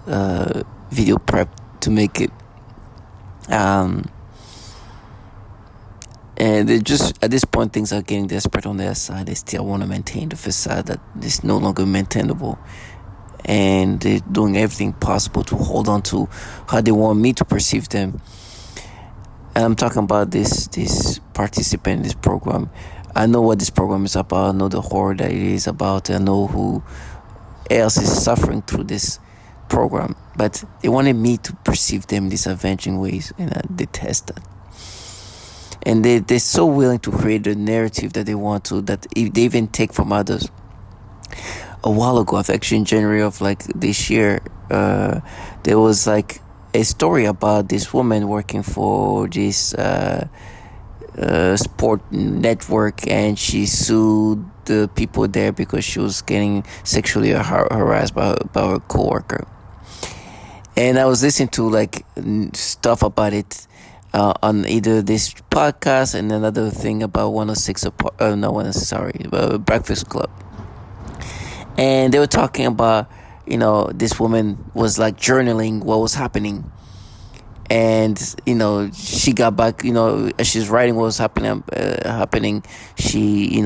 video prep to make it. Um, and they just at this point things are getting desperate on their side. They still want to maintain the facade that is no longer maintainable, and they're doing everything possible to hold on to how they want me to perceive them. And I'm talking about this participant in this program. I know what this program is about. I know the horror that it is about. I know who else is suffering through this program, but they wanted me to perceive them in these avenging ways, and I detest that. And they're so willing to create a narrative that they want to, that if they even take from others. A while ago, actually in January of like this year, there was like a story about this woman working for this sport network, and she sued the people there because she was getting sexually harassed by her coworker. And I was listening to like stuff about it on either this podcast and another thing about 106 Breakfast Club. And they were talking about, this woman was like journaling what was happening. And she got back, as she's writing what was happening, she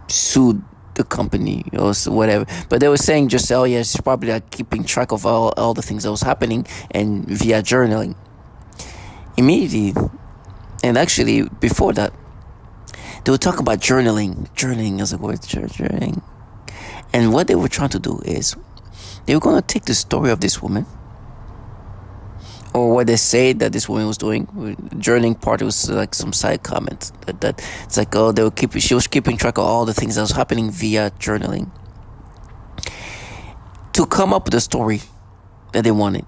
sued the company or whatever. But they were saying just, oh yeah, she's probably like keeping track of all the things that was happening and via journaling immediately. And actually before that, they were talking about journaling as a word, journaling. And what they were trying to do is they were going to take the story of this woman, or what they say that this woman was doing. Journaling part was like some side comment that it's like, oh, she was keeping track of all the things that was happening via journaling to come up with a story that they wanted.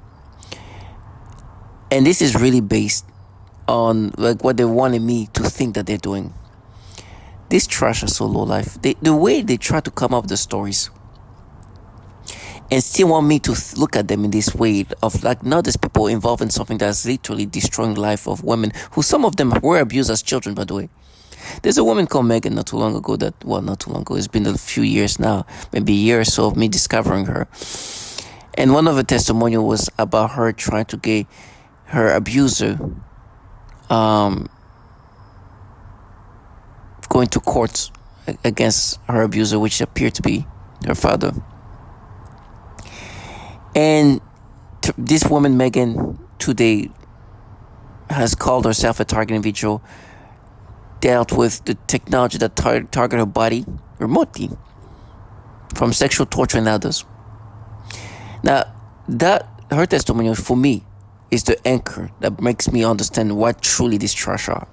And this is really based on like what they wanted me to think that they're doing. This trash are so low life. The way they try to come up with the stories and still want me to look at them in this way of like, now there's people involved in something that's literally destroying the life of women, who some of them were abused as children, by the way. There's a woman called Megan not too long ago, it's been a few years now, maybe a year or so of me discovering her. And one of the testimonials was about her trying to get her abuser going to court against her abuser, which appeared to be her father. And this woman, Megan, today has called herself a target individual, dealt with the technology that target her body remotely from sexual torture and others. Now, that her testimonial for me is the anchor that makes me understand what truly these trash are.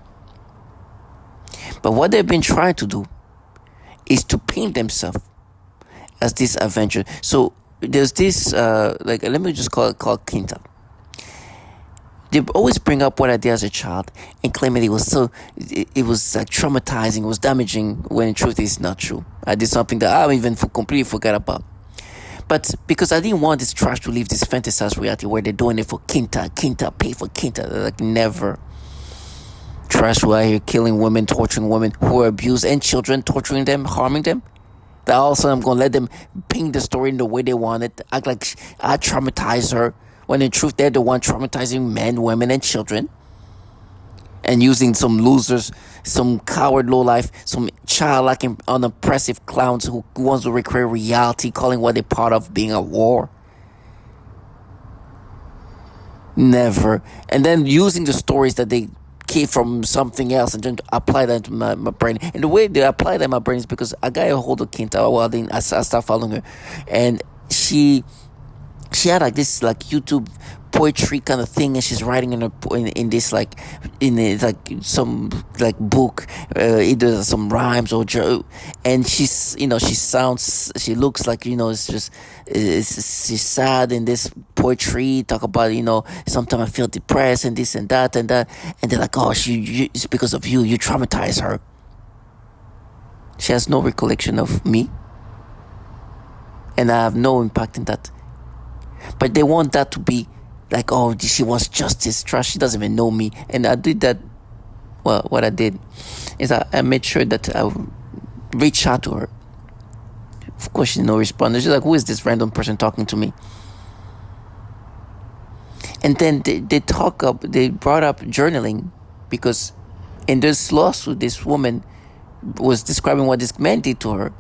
But what they've been trying to do is to paint themselves as this avenger. So there's this, let me just call it Quinta. They always bring up what I did as a child and claim that it was like traumatizing, it was damaging, when in truth it's not true. I did something that I even completely forgot about. But because I didn't want this trash to live this fantasized reality where they're doing it for Quinta, pay for Quinta, like never. Trash who are here killing women, torturing women who are abused, and children, torturing them, harming them. That also I'm going to let them paint the story in the way they want it, act like I traumatized her, when in truth they're the one traumatizing men, women, and children. And using some losers, some coward lowlife, some childlike and unimpressive clowns who wants to recreate reality, calling what they're part of being a war. Never. And then using the stories that they came from something else and then to apply that to my brain. And the way they apply that in my brain is because I got a hold of Quinta. I started following her, and she had like this like YouTube poetry kind of thing, and she's writing in this like some like book, either some rhymes or and she's she looks like she's sad in this poetry, talk about sometimes I feel depressed and this and that, and they're like, oh, it's because of you traumatize her. She has no recollection of me, and I have no impact in that. But they want that to be like, oh, she wants justice, trash. She doesn't even know me. And I did that. Well, what I did is I made sure that I reached out to her Of course, she no responder. She's like, who is this random person talking to me? And then they brought up journaling because in this lawsuit, this woman was describing what this man did to her.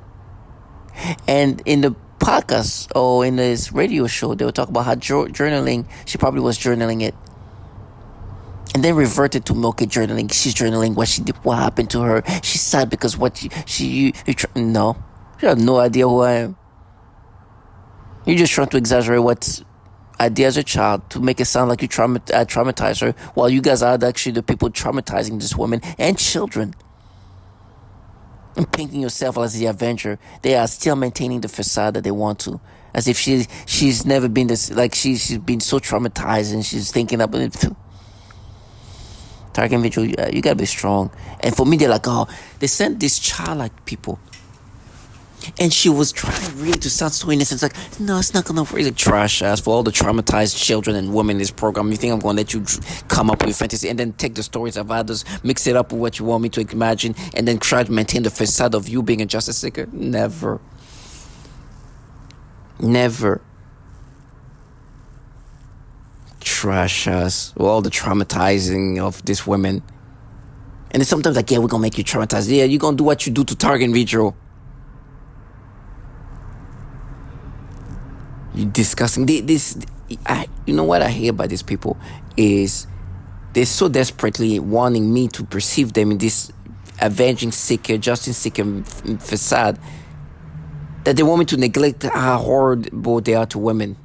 And in the podcast or in this radio show, they would talk about how journaling, she probably was journaling it. And then reverted to okay, journaling. She's journaling what she did, what happened to her. She's sad because what no. You have no idea who I am. You're just trying to exaggerate what I did as a child to make it sound like you traumatized her, while you guys are actually the people traumatizing this woman and children. And painting yourself as the avenger. They are still maintaining the facade that they want to. As if she's never been this, like she's been so traumatized and she's thinking about it. Target individual, you gotta be strong. And for me, they're like, oh, they sent these childlike people. And she was trying really to sound so innocent. It's like, no, it's not gonna work. It's a trash ass for all the traumatized children and women in this program. You think I'm gonna let you come up with fantasy and then take the stories of others, mix it up with what you want me to imagine, and then try to maintain the facade of you being a justice seeker? Never. Never. Trash ass. All the traumatizing of these women. And it's sometimes like, yeah, we're gonna make you traumatized. Yeah, you're gonna do what you do to target individual. You disgusting. You know what I hear about these people is they're so desperately wanting me to perceive them in this avenging seeker, justice seeker facade that they want me to neglect how horrible they are to women.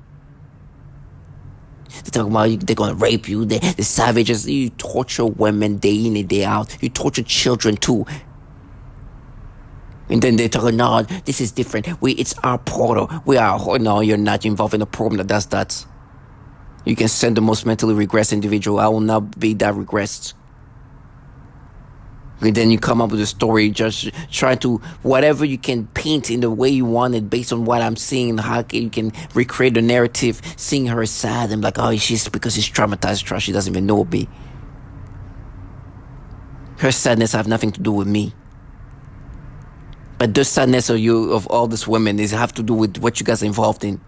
They talk about they're gonna rape you. They're savages. You torture women day in and day out. You torture children too. And then they talk, no, this is different. It's our portal. No, you're not involved in a program that does that. You can send the most mentally regressed individual. I will not be that regressed. And then you come up with a story, just try to, whatever you can paint in the way you want it based on what I'm seeing, how you can recreate the narrative, seeing her sad and like, oh, she's because she's traumatized, she doesn't even know me. Her sadness have nothing to do with me. But the sadness of all these women have to do with what you guys are involved in.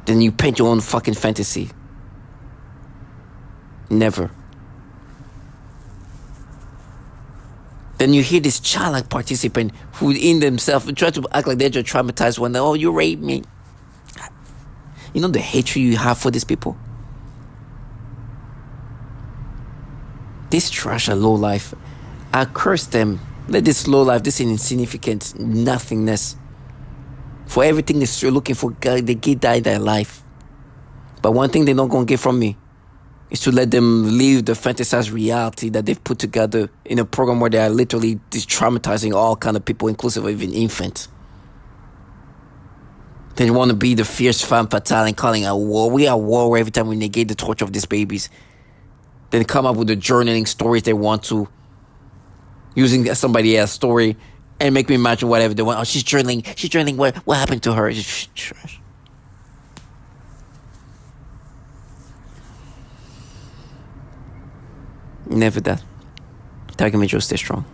Then you paint your own fucking fantasy. Never. Then you hear this childlike participant who in themselves try to act like they're just traumatized when oh, you raped me. You know the hatred you have for these people? This trash and low life. I curse them. Let this low life, this insignificant nothingness, for everything they're looking for, God, they get that in their life. But one thing they're not going to get from me is to let them live the fantasized reality that they've put together in a program where they are literally traumatizing all kind of people, inclusive of even infants. They want to be the fierce femme fatale and calling a war. We are war every time we negate the torture of these babies. Then come up with the journaling stories they want to, using somebody else's story and make me imagine whatever they want. Oh, she's journaling what happened to her. It's trash. Never that. Target Major, stay strong.